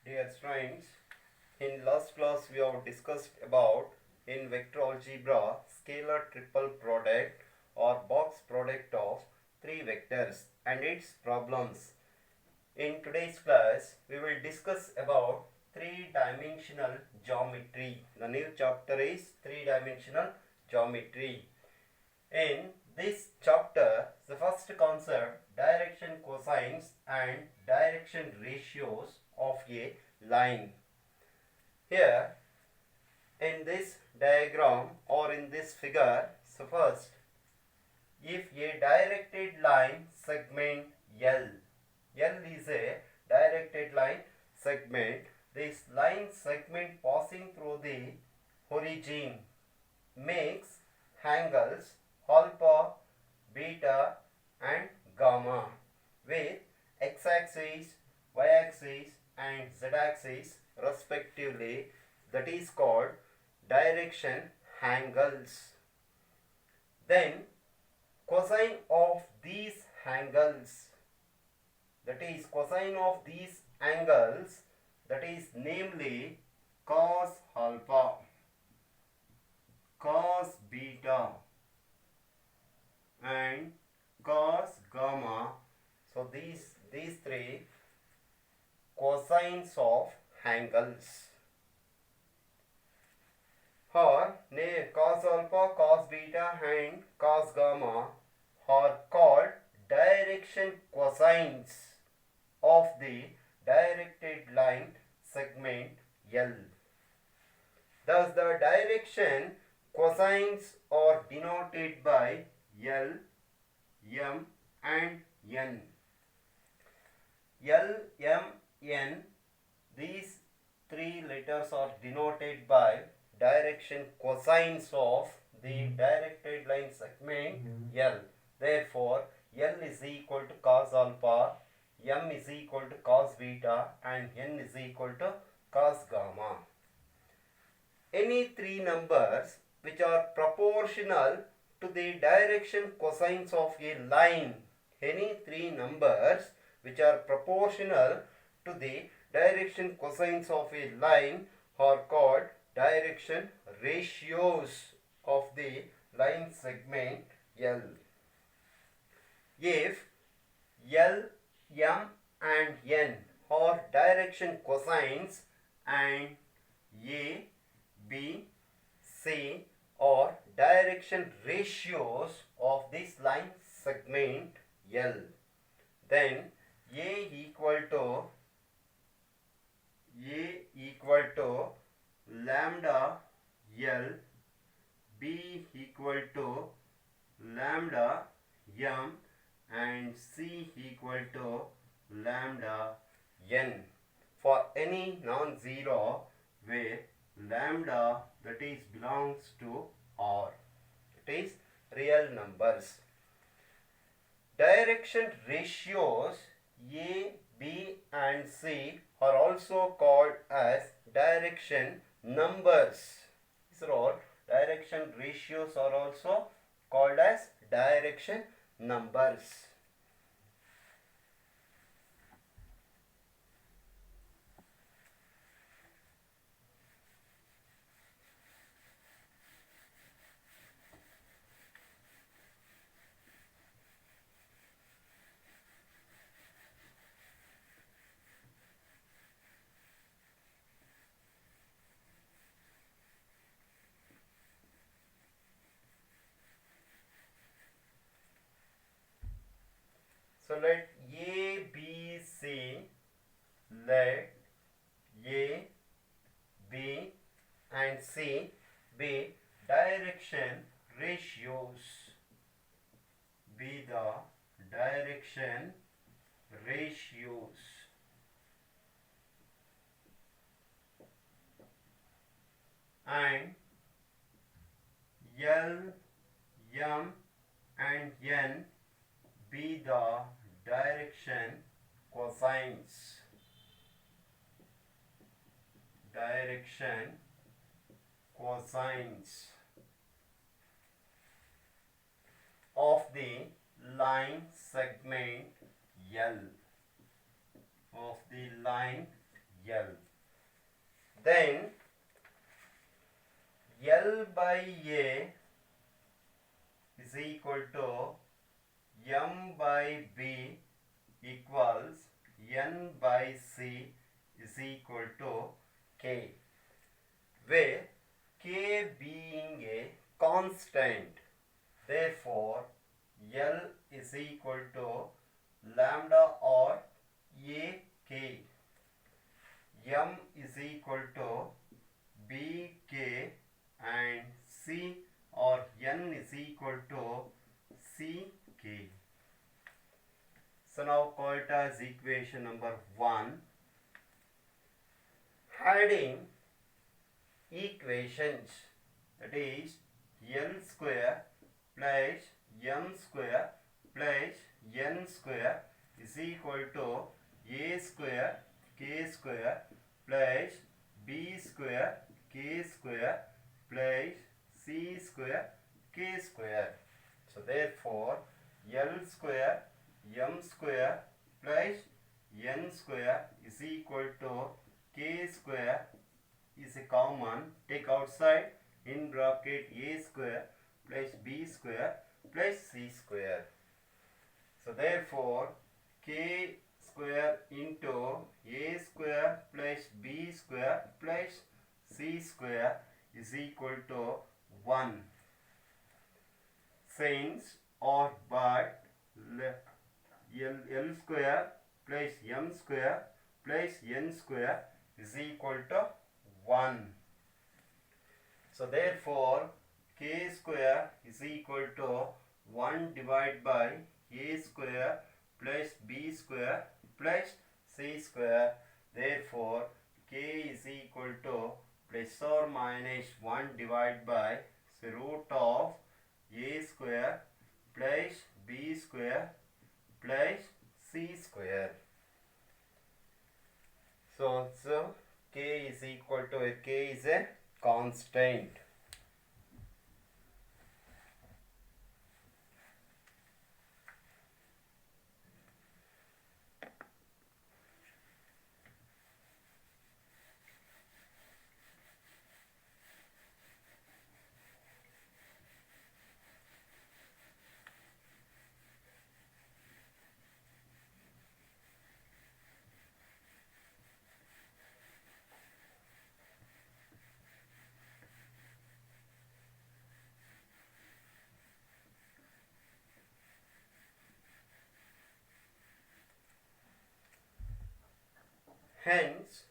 Dear friends, in last class we have discussed about in vector algebra scalar triple product or box product of three vectors and its problems. In today's class we will discuss about three-dimensional geometry. The new chapter is three-dimensional geometry. In this chapter, the first concept, direction cosines and direction ratios of a line. Here, in this diagram or in this figure, so first, if a directed line segment L is a directed line segment, this line segment passing through the origin makes angles alpha, beta and gamma with x-axis, y-axis and z-axis respectively, that is called direction angles. Then cosine of these angles, that is cosine of these angles, that is namely cos alpha, cos beta and cos gamma. So these three cosines of angles or cos alpha, cos beta and cos gamma are called direction cosines of the directed line segment L. Thus the direction cosines are denoted by L, M and N. L, M, N, these three letters are denoted by direction cosines of the directed line segment L. Therefore, L is equal to cos alpha, M is equal to cos beta and N is equal to cos gamma. Any three numbers which are proportional to the direction cosines of a line, any three numbers which are proportional to the direction cosines of a line are called direction ratios of the line segment L. If L, M and N are direction cosines and A, B, C are direction ratios of this line segment L, then A equal to lambda L, B equal to lambda M and C equal to lambda N for any non-zero where lambda, that is, belongs to R, it is real numbers. Direction ratios A, B and C are also called as direction numbers. These are all direction ratios are also called as direction numbers. So let A, B, C, let A, B and C be direction ratios, be the direction ratios and L, M and N be the direction cosines, direction cosines of the line segment L, of the line L. Then L by A is equal to M by B equals N by C is equal to K, where K being a constant, therefore L is equal to lambda or AK. M is equal to BK and C or N is equal to CK. So now call it as equation number 1. Adding equations, that is L square plus M square plus N square is equal to A square K square plus B square K square plus C square K square. So therefore L square M square plus N square is equal to K square is a common, take outside, in bracket A square plus B square plus C square. So therefore K square into A square plus B square plus C square is equal to 1. Since or but L square plus M square plus N square is equal to 1. So therefore K square is equal to 1 divided by A square plus B square plus C square. Therefore K is equal to plus or minus 1 divided by root of A square plus B square plus C square. So K is equal to, K is a constant. Hence,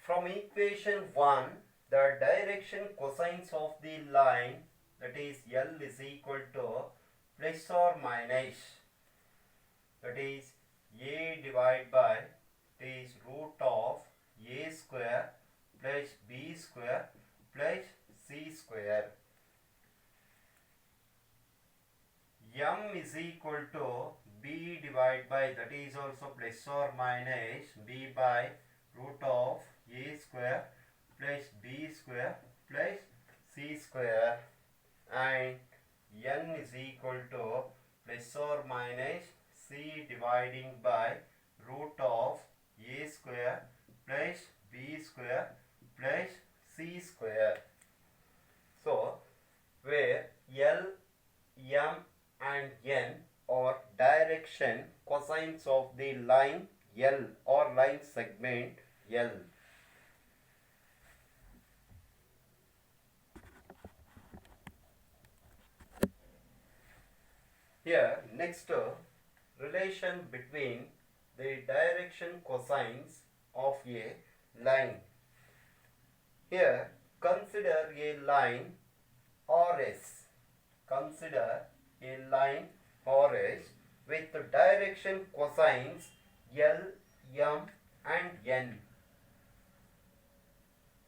from equation 1, the direction cosines of the line, that is L is equal to plus or minus, that is A divided by, it is root of A square plus B square plus C square. M is equal to B divided by, that is also plus or minus B by root of A square plus B square plus C square, and N is equal to plus or minus C dividing by root of A square plus B square plus C square. So where L, M and N are direction cosines of the line L or line segment L. Here next relation between the direction cosines of a line. Here consider a line RS. Consider a line RS with direction cosines L, M and N.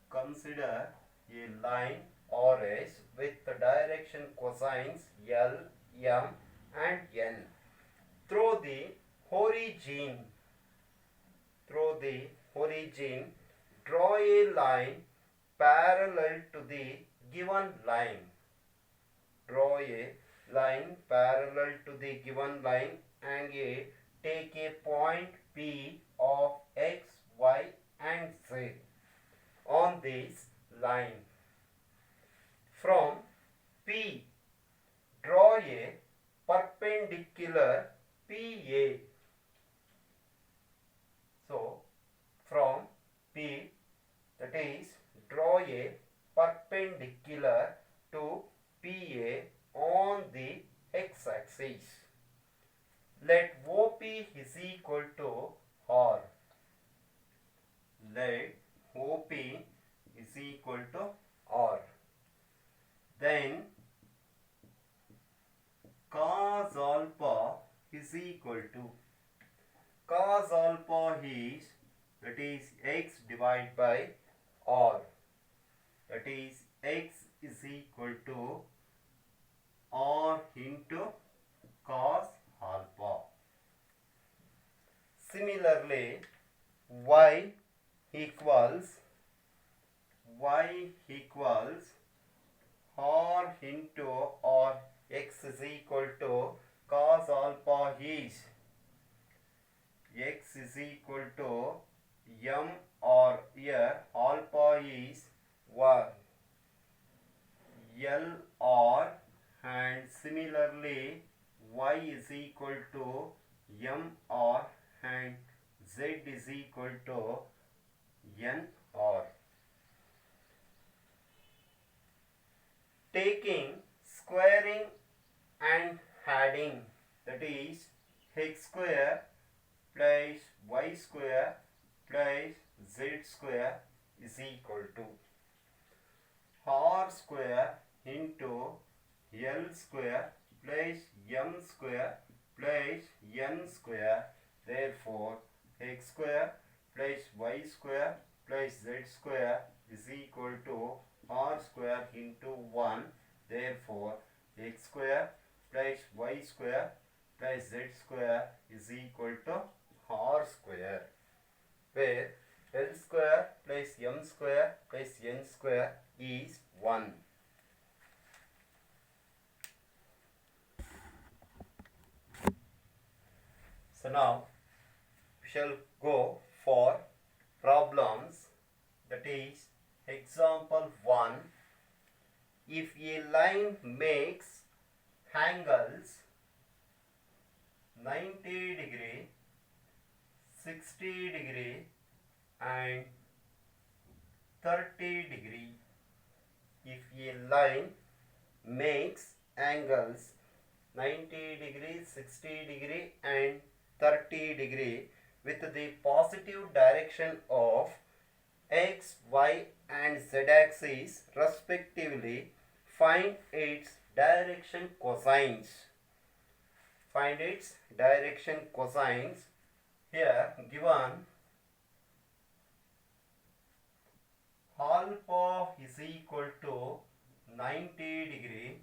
Consider a line RS with direction cosines L, M and N. Through the origin, draw a line parallel to the given line. Draw a line parallel to the given line and take a point P of x, y and let OP is equal to R. Then cos alpha is equal to, cos alpha is, that is x divided by R, that is x is equal to R into cos alpha. Similarly, y equals R into R, x is equal to cos alpha is, x is equal to m, or here alpha is 1 L R, and similarly y is equal to m R and z is equal to n R. Taking squaring and adding, that is x square plus y square plus z square is equal to r square into l square plus m square plus n square. Therefore x square plus y square plus z square is equal to r square into 1. Therefore x square plus y square plus z square is equal to r square, where l square plus m square plus n square is 1. So now we shall go for problems, that is example 1. If a line makes angles 90 degree, 60 degree and 30 degree, if a line makes angles 90 degree, 60 degree and 30 degree with the positive direction of x, y and z axis respectively, find its direction cosines. Find its direction cosines. Here given alpha is equal to 90 degree,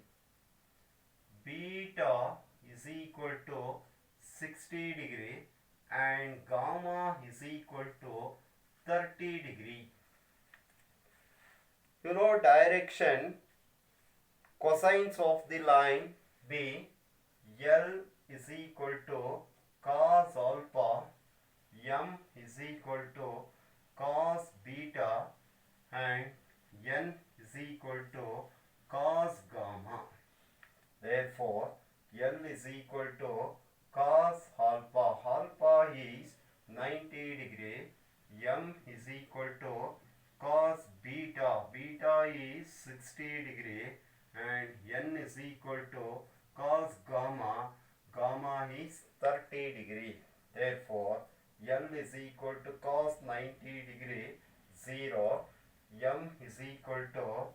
beta is equal to 60 degree and gamma is equal to 30 degree. You know direction cosines of the line be L is equal to cos alpha, M is equal to cos beta and N is equal to cos gamma. Therefore L is equal to cos alpha, alpha is 90 degree, M is equal to cos beta, beta is 60 degree and N is equal to cos gamma, gamma is 30 degree. Therefore L is equal to cos 90 degree 0, M is equal to,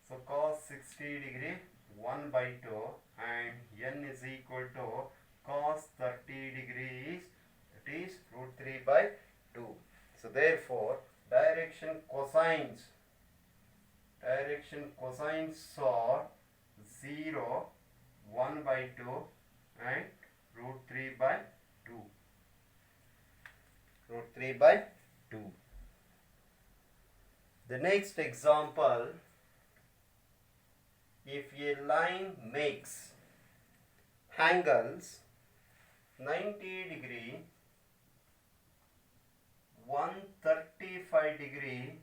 so cos 60 degree 1 by 2 and N is equal to cos 30 degree is root 3 by 2. So therefore direction cosines are 0, 1 by 2 and root 3 by 2. Root 3 by 2. The next example, if a line makes angles 90 degree, 135 degree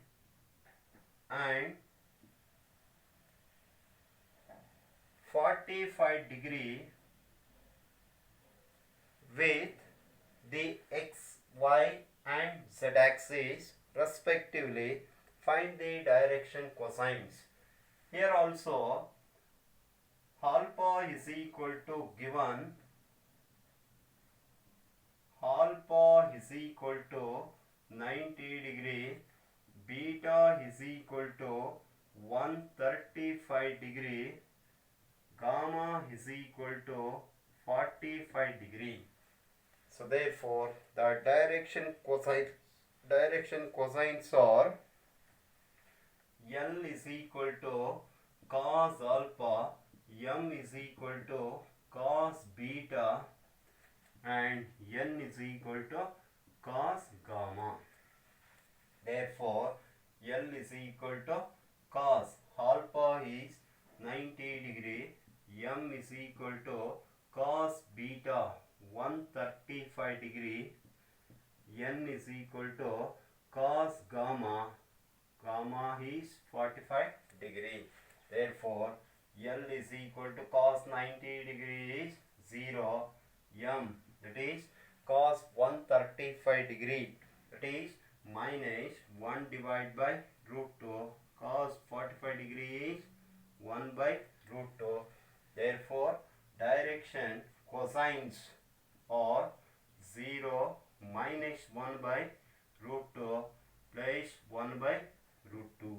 and 45 degree with the x, y and z axis respectively, find the direction cosines. Here also alpha is equal to, given alpha is equal to 90 degree, beta is equal to 135 degree, gamma is equal to 45 degree. So therefore the direction cosines are L is equal to cos alpha, M is equal to cos beta, and N is equal to cos gamma. Therefore L is equal to cos alpha is 90 degree, M is equal to cos beta 135 degree, N is equal to cos gamma, gamma is 45 degree. Therefore L is equal to cos 90 degree is 0, M that is cos 135 degree that is minus 1 divided by root 2, cos 45 degree is 1 by root 2. Therefore direction cosines are 0, minus 1 by root 2 plus 1 by root 2.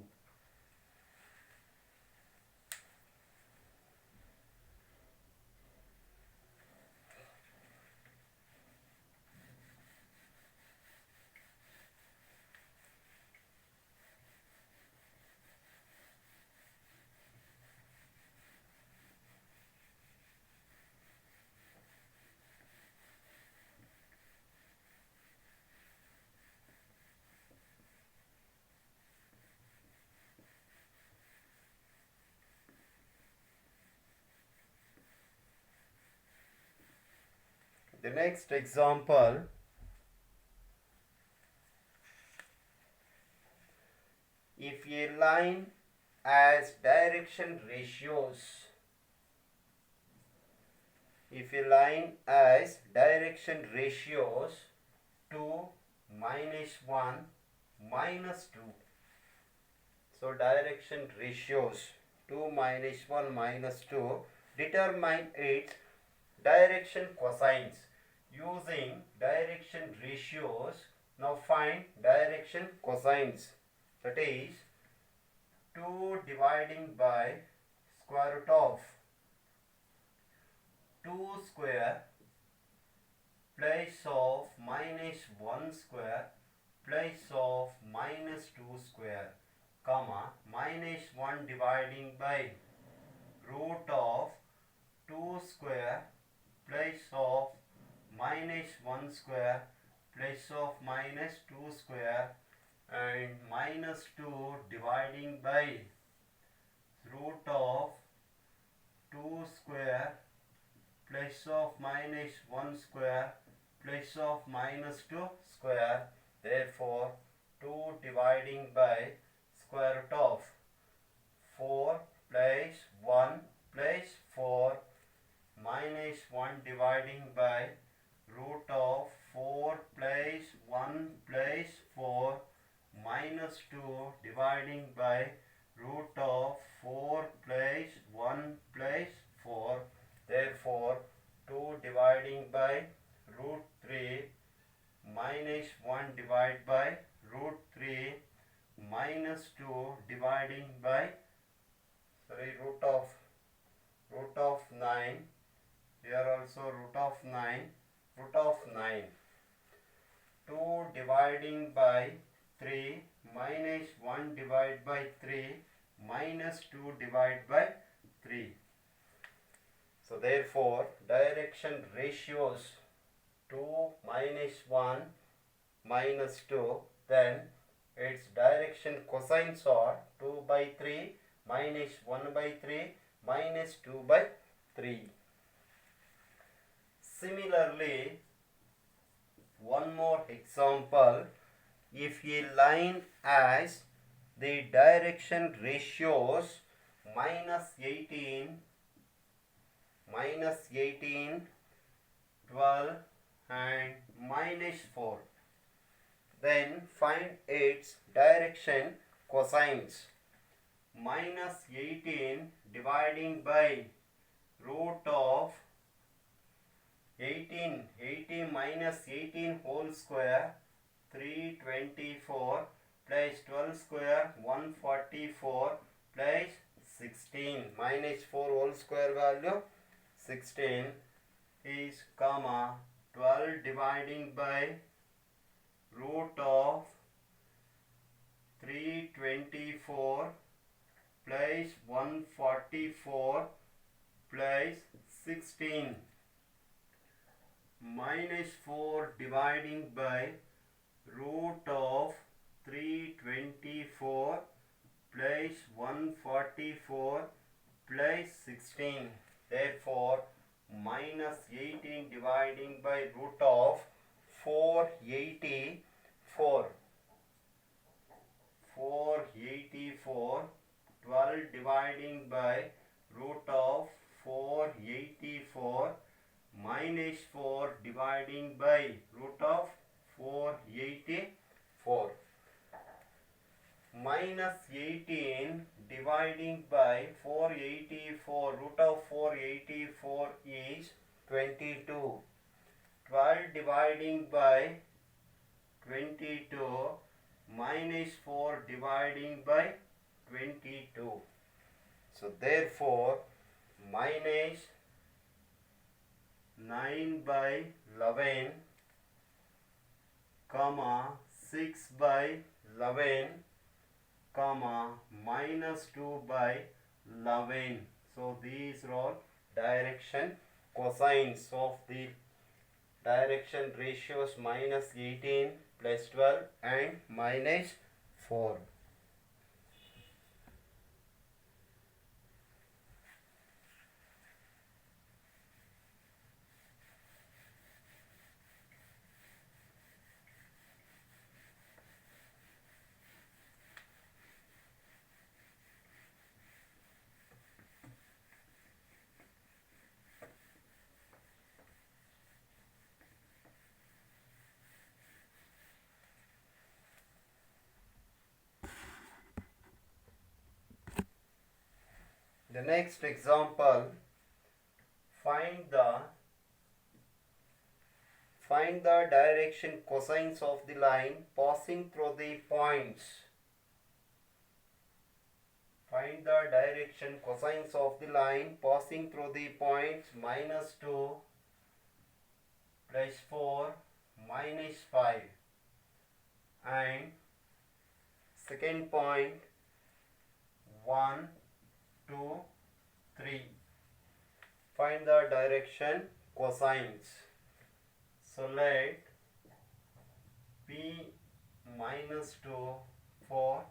The next example, if a line has direction ratios, if a line has direction ratios 2, minus 1, minus 2. So direction ratios 2, minus 1, minus 2, determine its direction cosines. Using direction ratios, now find direction cosines. That is 2 dividing by square root of 2 square plus of minus 1 square plus of minus 2 square, comma minus 1 dividing by root of 2 square plus of minus 1 square plus of minus 2 square, and minus 2 dividing by root of 2 square plus of minus 1 square plus of minus 2 square. Therefore 2 dividing by square root of 4 plus 1 plus 4, minus 1 dividing by root of 4 plus 1 plus 4, minus 2 dividing by root of 4 plus 1 plus 4. Therefore 2 dividing by root 3, minus 1 divided by root 3, minus 2 dividing by root of 9. Here also root of 9, root of 9. 2 dividing by 3, minus 1 divided by 3, minus 2 divided by 3. So therefore direction ratios 2, minus 1, minus 2, then its direction cosines are 2 by 3, minus 1 by 3, minus 2 by 3. Similarly, one more example, if a line has the direction ratios minus 18, 12 and minus 4, then find its direction cosines. Minus 18 dividing by root of 18 minus 18 whole square 324 plus 12 square 144 plus 16 minus 4 whole square value 16 is comma 12 dividing by root of 324 plus 144 plus 16 minus 4 dividing by root of 324 plus 144 plus 16. Therefore, minus 18 dividing by root of 484. 484. 12 dividing by root of 484 minus 4 dividing by root of 484. Minus 18 dividing by 484, root of 484 is 22. 12 dividing by 22 minus 4 dividing by 22. So therefore minus 9 by 11 comma 6 by 11 comma minus 2 by 11. So these are all direction cosines of the direction ratios minus 18 plus 12 and minus 4. The next example, find the direction cosines of the line passing through the points. Find the direction cosines of the line passing through the points minus 2 plus 4 minus 5 and second point 1 2 3. Find the direction cosines. So let P minus 2 4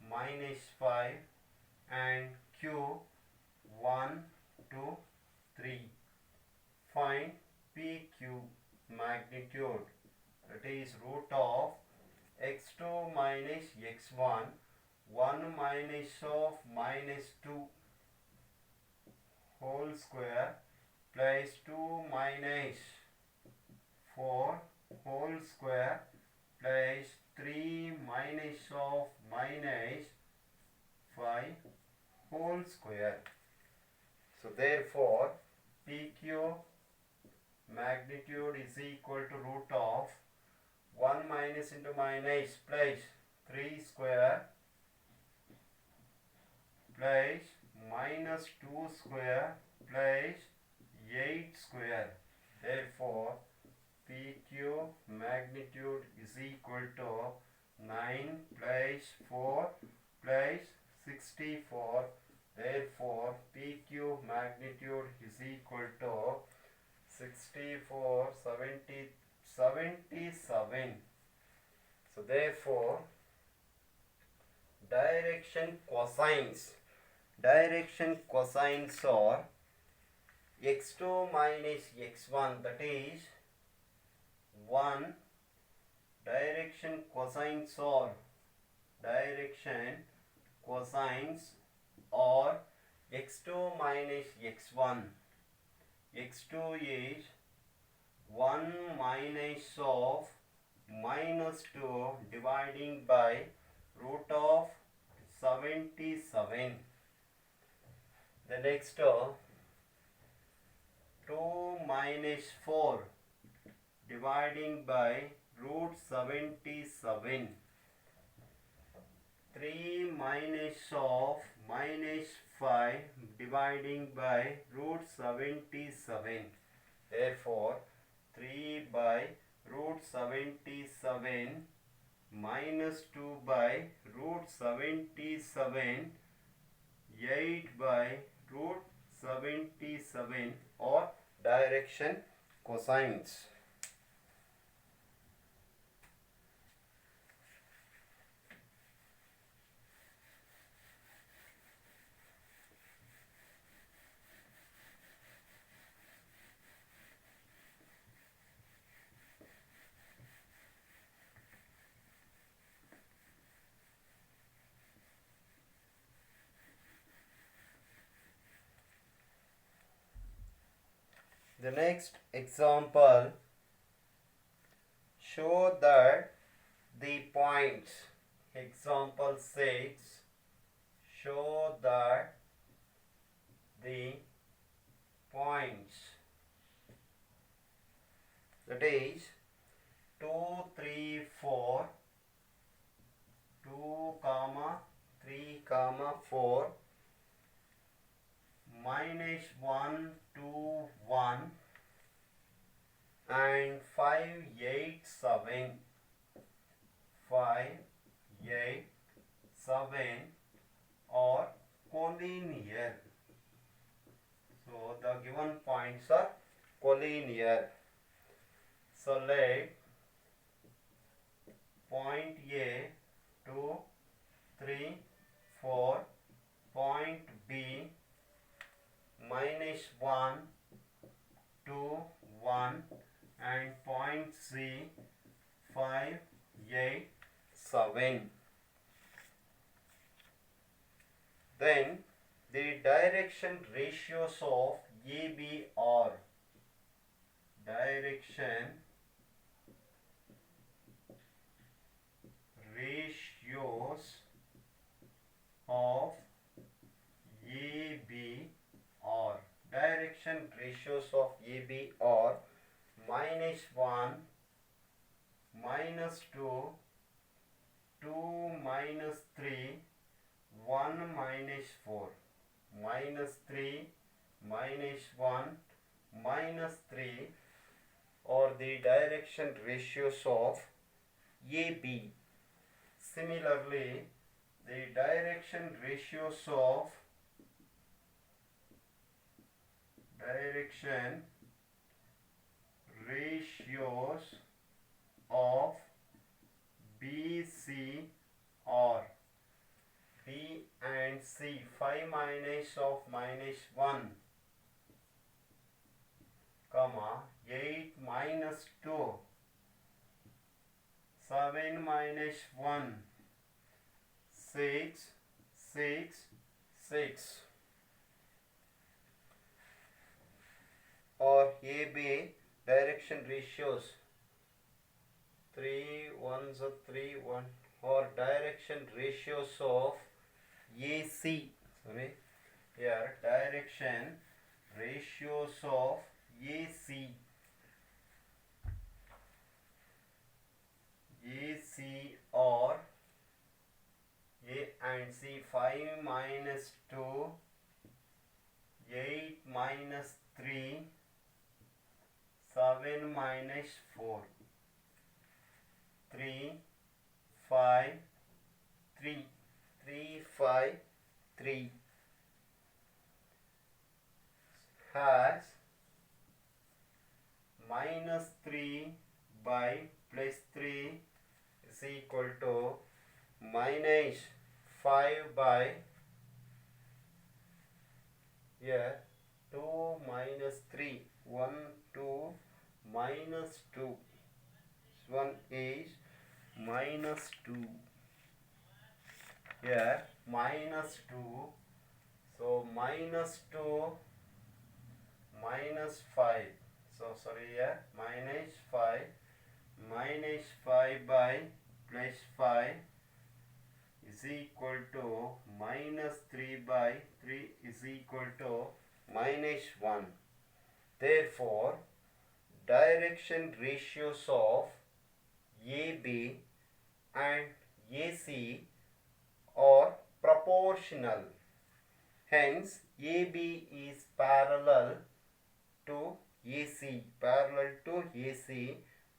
minus 5 and Q 1 2 3. Find PQ magnitude, that is root of x2 minus x1 1 minus of minus 2 whole square plus 2 minus 4 whole square plus 3 minus of minus 5 whole square. So therefore PQ magnitude is equal to root of 1 minus into minus plus 3 square plus minus 2 square plus 8 square. Therefore PQ magnitude is equal to 9 plus 4 plus 64. Therefore PQ magnitude is equal to 64 77. So therefore direction cosines are x2 minus x1, that is 1. Direction cosines are x2 minus x1. x2 is 1 minus of minus 2 dividing by root of 77. The next 2 minus 4 dividing by root 77. 3 minus of minus 5 dividing by root 77. Therefore, 3 by root 77 minus 2 by root 77, 8 by root 77 or direction cosines. The next example, show that the points. Example 6, show that the points, that is 2, 3, 4, 2, 3, 4, minus 1, 2, 1 and 5, 8, 7. 5, 8, 7 or collinear. So the given points are collinear. So let point A 2, 3, 4, point B minus 1, 2, 1 and point C 5, 8, 7. Then the direction ratios of AB are direction ratios of AB are direction ratios of AB are minus 1, minus 2, 2 minus 3, 1 minus 4, minus 3, minus 1, minus 3 or the direction ratios of AB. Similarly, the direction ratios of BC are B and C. 5 minus of minus 1, comma 8 minus 2, 7 minus 1, 6, 6, 6 or AB direction ratios 3, 1 so 3, 1 or direction ratios of AC. Sorry, here direction ratios of AC. AC or A and C. 5 minus 2, 8 minus 3, 7 minus 4, 3, 5, 3, 3, 5, 3 has minus 3 by plus 3 is equal to minus 5 by here 2 minus 3, 1, 2 minus 2, this one is minus 2, here minus 2, so minus 2 minus 5, so sorry here minus 5 by plus 5 is equal to minus 3 by 3 is equal to minus 1. Therefore, direction ratios of AB and AC proportional. Hence, AB is parallel to AC,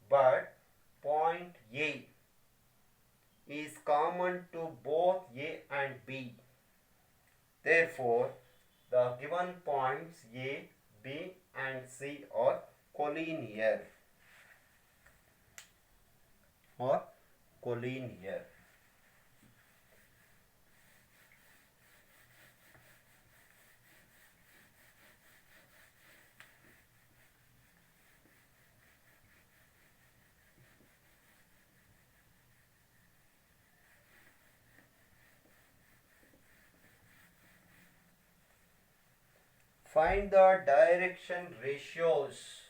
but point A is common to both A and B. Therefore, the given points A, B and C are collinear. Find the direction ratios.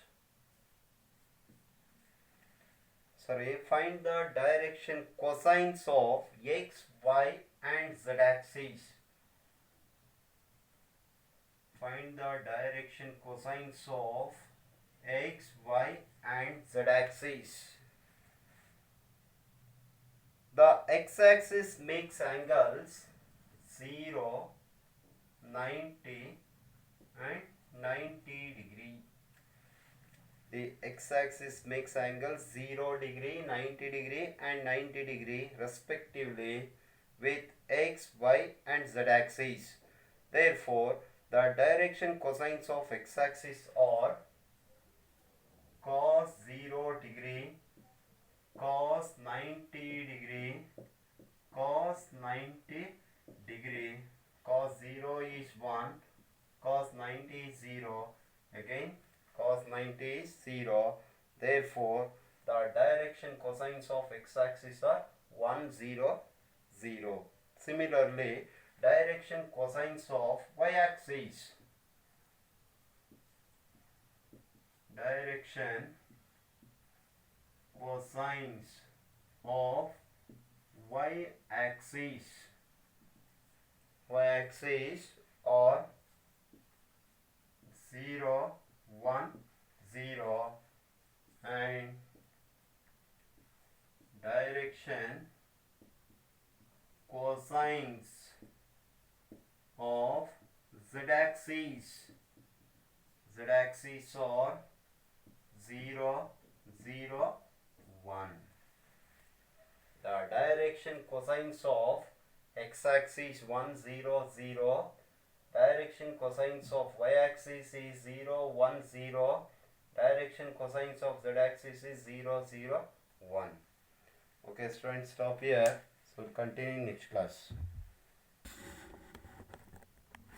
Find the direction cosines of x, y and z axis. Find the direction cosines of x, y and z axis. The x-axis makes angles 0, 90 and 90 degree. The x-axis makes angles 0 degree, 90 degree and 90 degree respectively with x, y and z axis. Therefore, the direction cosines of x-axis are cos 0 degree, cos 90 degree, cos 90 degree, cos 0 is 1, cos 90 is 0, again cos 90 is 0. Therefore, the direction cosines of x-axis are 1, 0, 0. Similarly, direction cosines of y-axis. Direction cosines of y-axis. Y-axis are 0, 1, 0 and direction cosines of z-axis. Z-axis are 0, 0, 1. The direction cosines of x-axis 1, 0, 0. Direction cosines of y-axis is 0, 1, 0. Direction cosines of z-axis is 0, 0, 1. Okay, students, stop here. So, we'll continue next class.